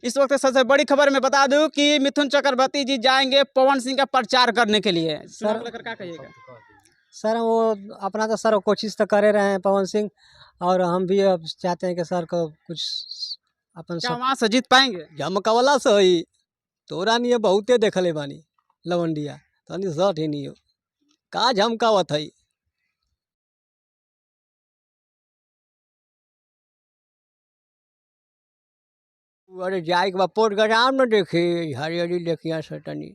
इस वक्त सबसे बड़ी खबर मैं बता दूं कि मिथुन चक्रवर्ती जी जाएंगे पवन सिंह का प्रचार करने के लिए। चुनाव को लेकर क्या कहिएगा? सर वो अपना तो सर कोशिश तो करे रहे हैं पवन सिंह, और हम भी अब चाहते हैं कि सर को कुछ अपन क्या सब वहाँ से जीत पाएंगे? झमकवला सही तोरा नहीं बहुते देखले बानी लवंडिया तनी सठ ही नहीं हो का झमकावत है। अरे जाए के बाद प्रोग्राम न देखे हरियरी देखिया सटनी।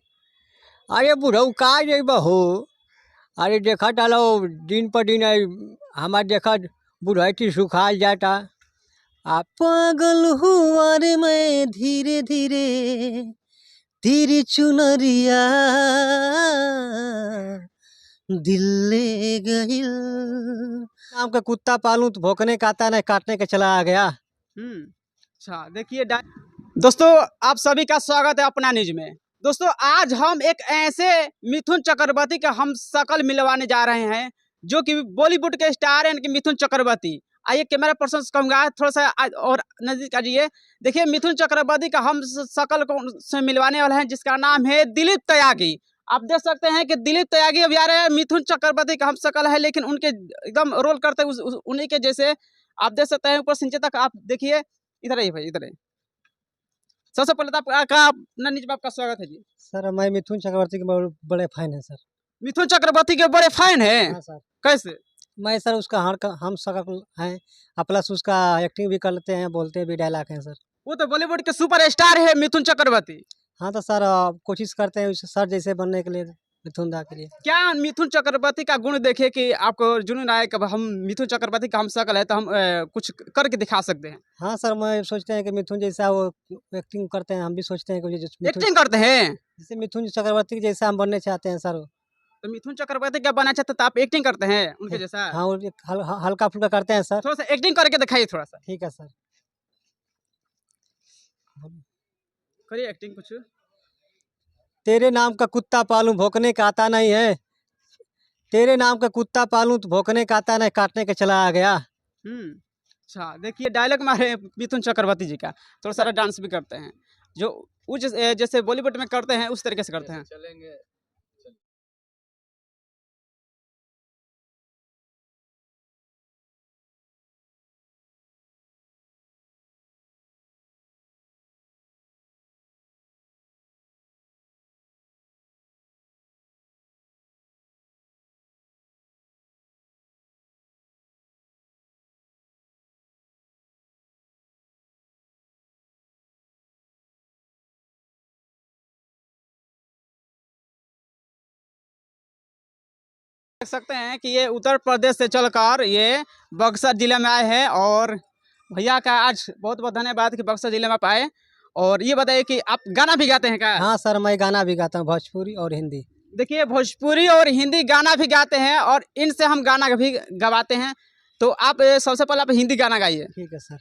अरे बुढ़ऊ का जेब हो। अरे देखा डालो दिन पर दिन हमार देखा बुढ़ैती सुखाल जाता। आ पागल हुआ रे मैं धीरे धीरे तेरी चुनरिया दिल ले गई। नाम का कुत्ता पालूं तो भौंकने का आता नहीं, काटने का चला आ गया। अच्छा देखिए दोस्तों, आप सभी का स्वागत है अपना न्यूज में। दोस्तों आज हम एक ऐसे मिथुन चक्रवर्ती का हम शकल मिलवाने जा रहे हैं जो कि बॉलीवुड के स्टार हैं कि मिथुन चक्रवर्ती। आइए कैमरा पर्सन कहूँगा थोड़ा सा और नजदीक आ जाइए। देखिए मिथुन चक्रवर्ती का हम शकल को से मिलवाने वाले हैं जिसका नाम है दिलीप त्यागी। आप देख सकते हैं कि दिलीप त्यागी अब आ रहे हैं। मिथुन चक्रवर्ती का हम शकल है लेकिन उनके एकदम रोल करते उन्हीं के जैसे आप देख सकते हैं। ऊपर से नीचे तक आप देखिए। इधर ही भाई, इधर ही। सबसे पहले तो आपका अपना निज बाप का स्वागत है जी। सर मैं मिथुन चक्रवर्ती के बड़े फैन है सर। मिथुन चक्रवर्ती के बड़े फैन हैं? हाँ सर। कैसे? मैं सर उसका हम शकल हैं, प्लस उसका एक्टिंग भी कर लेते हैं, बोलते भी डायलॉग हैं सर। वो तो बॉलीवुड के सुपर स्टार है मिथुन चक्रवर्ती। हाँ तो सर कोशिश करते हैं सर जैसे बनने के लिए, मिथुन दा के लिए। क्या मिथुन चक्रवर्ती का गुण देखे कि आपको जुनून आए कि हम मिथुन चक्रवर्ती का हम शकल है तो हम कुछ करके दिखा सकते हैं? हाँ सर, मैं सोचते हैं कि मिथुन जैसा वो एक्टिंग करते हैं, हम भी सोचते हैं कि एक्टिंग करते हैं जैसे मिथुन चक्रवर्ती जैसा हम बनने चाहते हैं सर। तो मिथुन चक्रवर्ती क्या बनना चाहते तो आप एक्टिंग करते हैं उनके जैसा? हाँ हल्का फुल्का करते हैं सर। थोड़ा सा एक्टिंग करके दिखाइए थोड़ा सा। ठीक है सर, करिए एक्टिंग कुछ। तेरे नाम का कुत्ता पालूं भौंकने का आता नहीं है। तेरे नाम का कुत्ता पालूं तो भौंकने का आता नहीं, काटने का चला आ गया। अच्छा देखिए डायलॉग मारे मिथुन चक्रवर्ती जी का। थोड़ा सारा डांस भी करते हैं जो जैसे बॉलीवुड में करते हैं उस तरीके से करते हैं। चलेंगे। देख सकते हैं कि ये उत्तर प्रदेश से चलकर ये बक्सर जिले में आए हैं और भैया का आज बहुत बहुत धन्यवाद कि बक्सर जिले में आप आए। और ये बताइए कि आप गाना भी गाते हैं क्या? हाँ सर, मैं गाना भी गाता हूँ, भोजपुरी और हिंदी। देखिए भोजपुरी और हिंदी गाना भी गाते हैं और इनसे हम गाना भी गवाते हैं। तो आप सबसे पहले आप हिंदी गाना गाइए। ठीक है सर।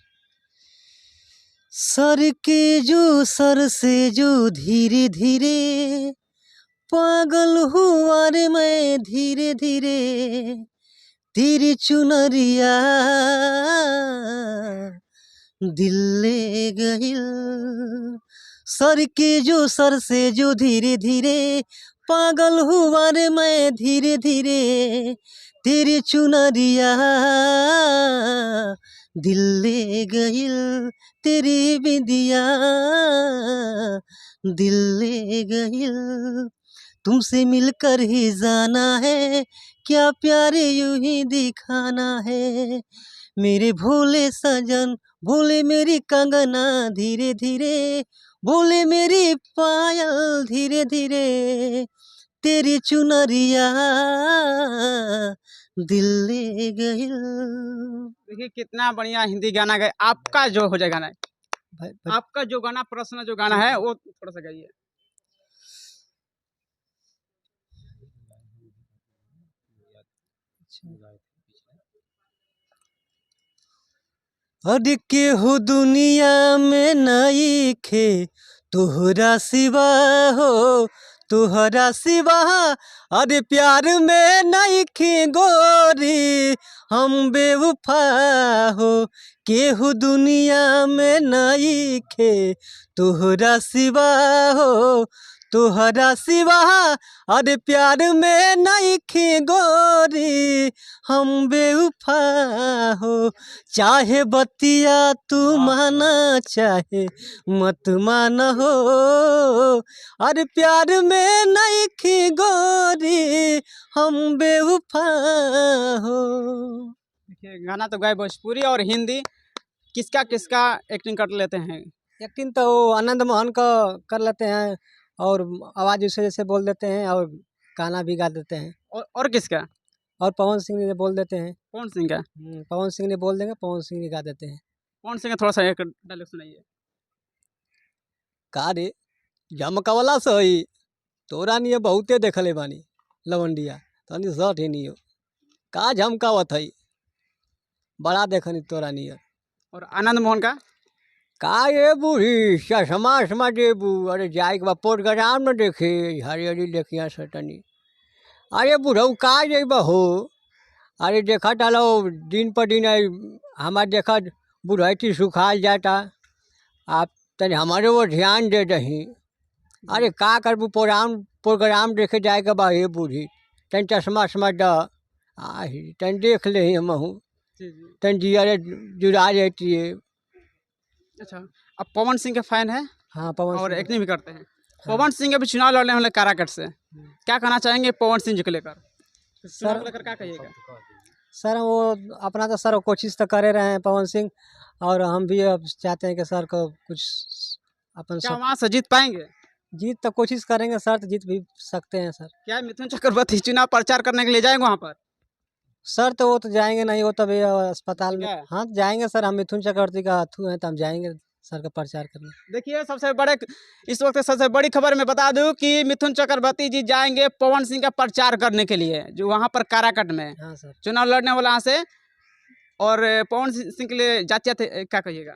सर के जो सर से जो धीरे धीरे पागल हुआ रे मैं धीरे धीरे तेरी चुनरिया दिल ले गई। सर के जो सर से जो धीरे धीरे पागल हुआ रे मैं धीरे धीरे तेरी चुनरिया दिल ले गई। तेरी बिंदिया दिल ले गई। तुमसे मिलकर ही जाना है, क्या प्यारे यूं ही दिखाना है। मेरे भोले सजन भोले मेरी कंगना धीरे धीरे बोले मेरी पायल धीरे धीरे तेरी चुनरिया दिल ले गई। देखिए कितना बढ़िया हिंदी गाना गाए। आपका जो हो जाए गाना, आपका जो गाना प्रश्न जो गाना है वो थोड़ा सा गाइए। अरे के हो दुनिया में नई खे तोहरा सिवा हो, तुहरा सिवा अरे प्यार में नहीं खी गोरी हम बेवफा हो केहू दुनिया में नहीं खे तुहरा सिवा हो तुहरा सिवा अरे प्यार में नहीं खी गोरी हम बेवफा हो चाहे बतिया तू माना चाहे मत माना हो अरे प्यार में नहीं खी गोरी हम बेवफा हो। देखिए गाना तो गाए भोजपुरी और हिंदी, किसका किसका एक्टिंग कर लेते हैं? एक्टिंग तो वो आनंद मोहन का कर लेते हैं और आवाज़ उसे जैसे बोल देते हैं और गाना भी गा देते हैं। और किसका? और पवन सिंह ने बोल देते हैं। कौन सिंह का? पवन सिंह ने बोल देंगे, पवन सिंह ने गा देते हैं। कौन सिंह का थोड़ा सा एक डायलॉग सुनाइए। का रे झमकवला सही तोरा निये बहुते देखले बानी लवंडिया तनी सठ ही नहीं हो का झमकावत है बड़ा देखनी तोरा निये। और आनंद मोहन का ये बूढ़ी चश्मा देबू अरे जाए के बाद प्रोग्राम न देखे हरियरी देखिया सटनी अरे बुढ़ऊ का जेब हो अरे देखा डालो दिन पर दिन हमारे देखा बुढ़ैती सुखाल जाता आप तनी हमारे वो ध्यान दे दही अरे का करबू प्रोग्राम देखे जाए के बाद ये बूढ़ी तन चश्मा द तन देख ले हमहू तन जी अरे जुड़ा जाती है। अच्छा, अब पवन सिंह के फैन है? हाँ पवन और सिंह। एक्टिंग भी करते हैं। पवन सिंह अभी चुनाव लड़ने वाले काराकट से, क्या कहना चाहेंगे पवन सिंह जी को लेकर? चुनाव को लेकर क्या कहिएगा? सर वो अपना तो सर कोशिश तो करे रहे हैं पवन सिंह और हम भी अब चाहते हैं कि सर को कुछ अपन क्या वहाँ से जीत पाएंगे? जीत तो कोशिश करेंगे सर, तो जीत भी सकते हैं सर। क्या मिथुन चक्रवर्ती चुनाव प्रचार करने के लिए जाएंगे वहाँ पर? सर तो वो तो जाएंगे नहीं, वो तभी अस्पताल में। क्या? हाँ जाएंगे सर, हम मिथुन चक्रवर्ती का हाथू हैं तो हम जाएंगे सर का प्रचार करने। देखिए इस वक्त सबसे बड़ी खबर मैं बता दूं कि मिथुन चक्रवर्ती जी जाएंगे पवन सिंह का प्रचार करने के लिए, जो वहाँ पर काराकट में हाँ सर चुनाव लड़ने वाला यहाँ से। और पवन सिंह के लिए जाते जाते क्या कहिएगा?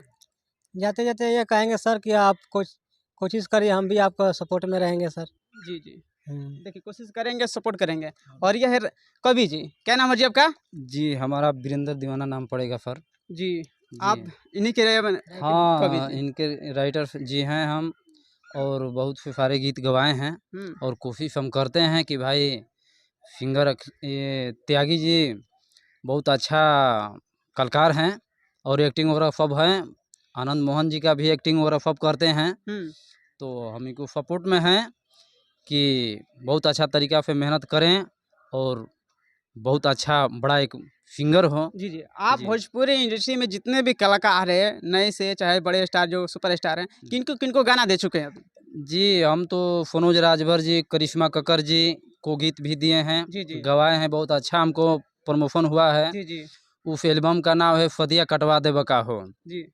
जाते जाते ये कहेंगे सर कि आप कोशिश करिए, हम भी आपका सपोर्ट में रहेंगे सर। जी जी, देखिए कोशिश करेंगे, सपोर्ट करेंगे। और यह है कवि जी, क्या नाम है जी आपका? जी हमारा वीरेंद्र दीवाना नाम पड़ेगा सर। जी, आप इन्हीं के कवि हाँ जी? इनके राइटर जी हैं हम, और बहुत से सारे गीत गवाए हैं। और कोशिश हम करते हैं कि भाई ये त्यागी जी बहुत अच्छा कलाकार हैं और एक्टिंग वगैरह सब हैं। आनंद मोहन जी का भी एक्टिंग वगैरह सब करते हैं। तो हम इनको सपोर्ट में हैं कि बहुत अच्छा तरीका से मेहनत करें और बहुत अच्छा बड़ा एक सिंगर हो। जी जी, आप भोजपुरी इंडस्ट्री में जितने भी कलाकार हैं, नए से चाहे बड़े स्टार जो सुपर स्टार हैं, किनको किनको गाना दे चुके हैं? जी हम तो फनोज राजभर जी, करिश्मा कक्कर जी को गीत भी दिए हैं। जी जी, गवाए हैं, बहुत अच्छा हमको प्रमोशन हुआ है। जी जी, उस एल्बम का नाम है फदिया कटवा दे बका हो। जी।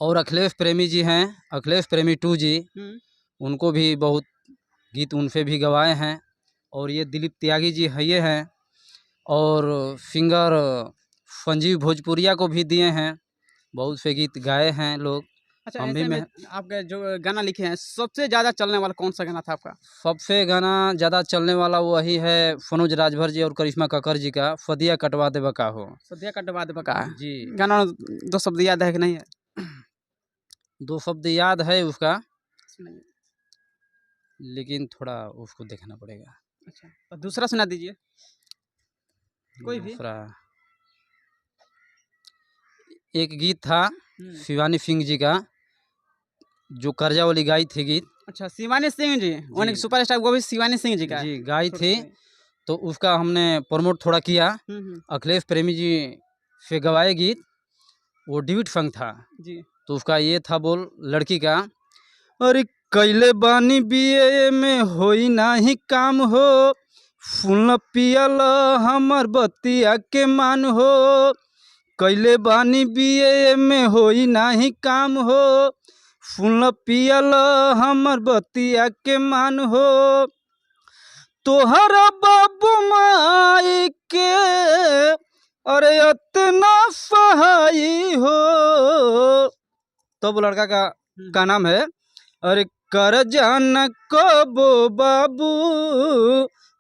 और अखिलेश प्रेमी जी हैं, अखिलेश प्रेमी 2 जी, उनको भी बहुत गीत उनसे भी गवाए हैं। और ये दिलीप त्यागी जी है ये हैं, और सिंगर संजीव भोजपुरिया को भी दिए हैं, बहुत से गीत गाए हैं लोग। अच्छा, हम ऐसे भी में आपके जो गाना लिखे हैं, सबसे ज़्यादा चलने वाला कौन सा गाना था आपका? सबसे गाना ज़्यादा चलने वाला वही है फनोज राजभर जी और करिश्मा कक्कर जी का फदिया कटवा दे बका हो। फदिया कटवा दे बका जी, गाना 2 शब्द याद है कि नहीं है? 2 शब्द याद है उसका, लेकिन थोड़ा उसको देखना पड़ेगा। अच्छा, तो दूसरा सुना दीजिए कोई भी। दूसरा एक गीत था शिवानी सिंह जी का, जो कर्जा वाली गाई थी गीत। अच्छा, शिवानी सिंह जी, उन्हें सुपरस्टार, वो भी शिवानी सिंह जी का जी गाई थी, तो उसका हमने प्रमोट थोड़ा किया। अखिलेश प्रेमी जी से गवाए गीत, वो ड्यूट सॉन्ग था जी। तो उसका ये था बोल लड़की का, अरे कैले बानी बीए में होई नाही काम हो, फूल पियल हमर बतिया के मान हो, कैले बानी बीए में होई नाही काम हो, फूल पियल हमर बतिया के मान हो, तोहरा बाबू माई के अरे इतना सहाई हो। तो वो लड़का का नाम है, अरे कर जाना कबो बाबू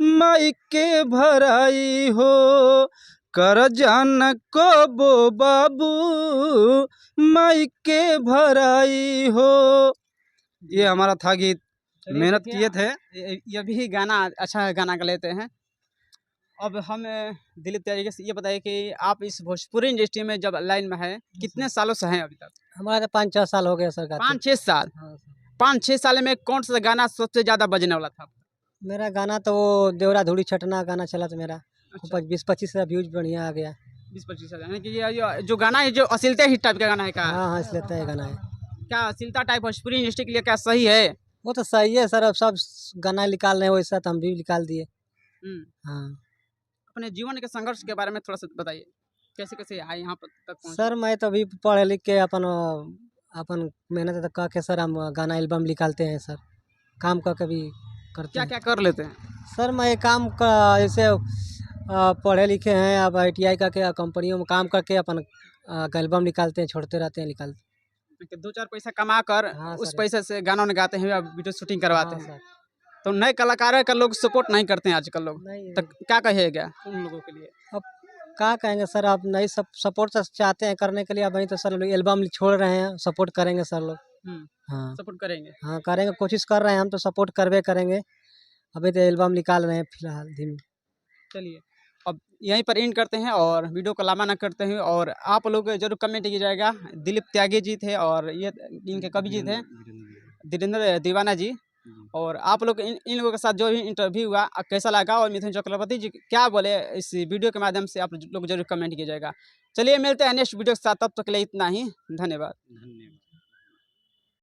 माई के भराई हो, कर जाना कबो बाबू माई के भराई हो। ये हमारा था गीत, चलिए मेहनत देखिए, किए थे। ये भी गाना अच्छा गाना का लेते हैं। अब हम दिलीप तरीके से ये बताइए कि आप इस भोजपुरी इंडस्ट्री में जब लाइन में है कितने सालों से हैं अभी तक? हमारा 5-6 साल हो गया सर गाते। 5-6 साल। हाँ सर। 5-6 साल में कौन सा गाना सबसे ज्यादा बजने वाला था? मेरा गाना तो वो देवरा धूड़ी छटना गाना चला था मेरा, अच्छा। 20-25 व्यूज बढ़िया आ गया। 20-25 साल यानी कि ये जो गाना है जो अश्लीलता हिट टाइप का गाना है क्या? हाँ हाँ, इसलिए तय गाना है। क्या अश्लीलता टाइप भोजपुरी इंडस्ट्री के लिए क्या सही है? वो तो सही है सर, अब सब गाना निकाल रहे हैं वैसा, तो हम भी निकाल दिए। हम्म। हाँ अपने जीवन के संघर्ष के बारे में थोड़ा सा बताइए, कैसे कैसे आए यहाँ पर तक पहुँचे? सर, मैं तो अभी पढ़ लिख के अपन अपन मेहनत तक करके सर हम गाना एल्बम निकालते हैं सर, काम का कभी करते क्या हैं। क्या कर लेते हैं? सर मैं काम का ऐसे पढ़े लिखे हैं, अब ITI करके कंपनियों में काम करके अपन एल्बम निकालते हैं, छोड़ते रहते हैं, निकालते कि 2-4 पैसा कमा कर हाँ उस सर। पैसे से गाना गाते हैं या वीडियो शूटिंग करवाते हाँ हैं। सर। तो नए कलाकारों का लोग सपोर्ट नहीं करते हैं आजकल लोग, नहीं तो क्या कहिएगा उन लोगों के लिए? अब क्या कहेंगे सर, आप नहीं सब सपोर्ट चाहते हैं करने के लिए, अब नहीं तो सर लोग एल्बम छोड़ रहे हैं, सपोर्ट करेंगे सर लोग। हाँ सपोर्ट करेंगे। हाँ करेंगे, कोशिश कर रहे हैं हम तो, सपोर्ट करवे करेंगे। अभी तो एल्बम निकाल रहे हैं फिलहाल धीमे। चलिए अब यहीं पर एंड करते हैं और वीडियो को लंबा ना करते हैं, और आप लोग जरूर कमेंट कीजिएगा। दिलीप त्यागी जी थे और ये इनके कवि जी थे धीरेन्द्र दीवाना जी, और आप लोग इन लोगों के साथ जो भी इंटरव्यू हुआ कैसा लगा और मिथुन चक्रवर्ती जी क्या बोले इस वीडियो के माध्यम से आप लोग जरूर कमेंट कीजिएगा। चलिए मिलते हैं नेक्स्ट वीडियो के साथ, तब तक के लिए इतना ही, धन्यवाद।